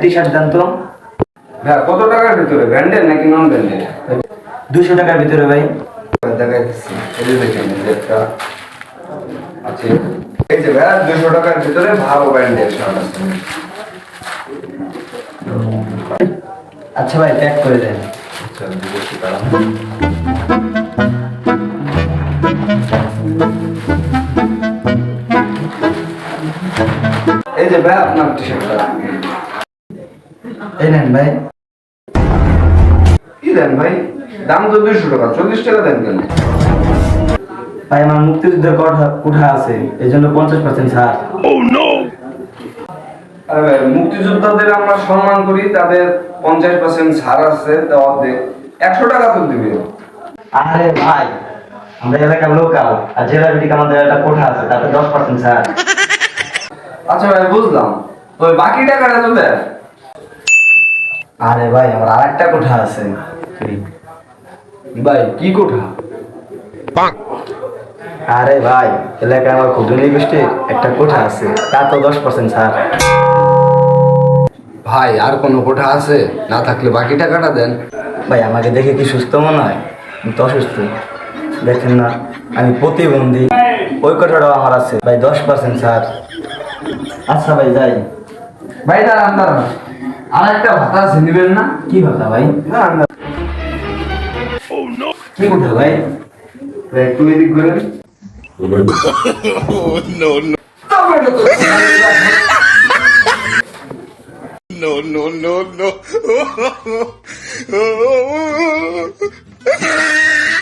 T shirt দেন তো। ভাই কত টাকার ভিতরে, ব্র্যান্ডেড নাকি নন ব্র্যান্ডেড? 200 টাকার ভিতরে ভাই। দেখাইতেছি, এই যে দেখেন এই যে একটা আছে, এই যে ভাই 200 টাকার ভিতরে ভালো ব্র্যান্ডের শার্ট আছে। আচ্ছা ভাই প্যাক করে দেন। আচ্ছা দিয়েছি তারা। এই যে ভাই আপনার টি শার্টটা। এই নেন ভাই। কি দেন ভাই, দাম তো 200 টাকা, 40 টাকা দেন কেন? ভাই আমার মুক্তিযুদ্ধের কোঠা আছে, এই জন্য 50% ছাড়। আরে ভাই মুক্তিযোদ্ধাদের আমরা সম্মান করি, তাদের 50% ছাড় আছে, তা অর্ধেক 100 টাকা তো দিবে। আরে ভাই আমরা এলাকার লোকাল, আর জেলা ভিত্তিক আমাদের একটা কোঠা আছে, তাতে 10% ছাড়। আচ্ছা ভাই বুঝলাম, ওই বাকি টাকাটা তো দেন। আরে ভাই আমার আরেকটা কোঠা আছে। ভাই কি কোঠা? আরে ভাই এলাকায় আমার ক্ষুদ্র নিগোষ্ঠীর একটা কোঠা আছে, তা তো 10% ছাড়। ভাই আর কোনো কোঠা আছে? না থাকলে বাকি টাকাটা দেন। ভাই আমাকে দেখে কি সুস্থ মনে হয়? আমি তো অসুস্থ, দেখেন না আমি প্রতিবন্ধী। ওই কোঠাটাও আমার আছে ভাই, 10% ছাড়। আচ্ছা ভাই যাই। ভাই দাঁড়ান দাঁড়ান, আর একটা ভাতা আছে, নিবেন না? কি কথা ভাই? দাঁড়ান দাঁড়ান। কি কোঠা ভাই? ভাই, একটু এদিক করেন। no, no, no, no.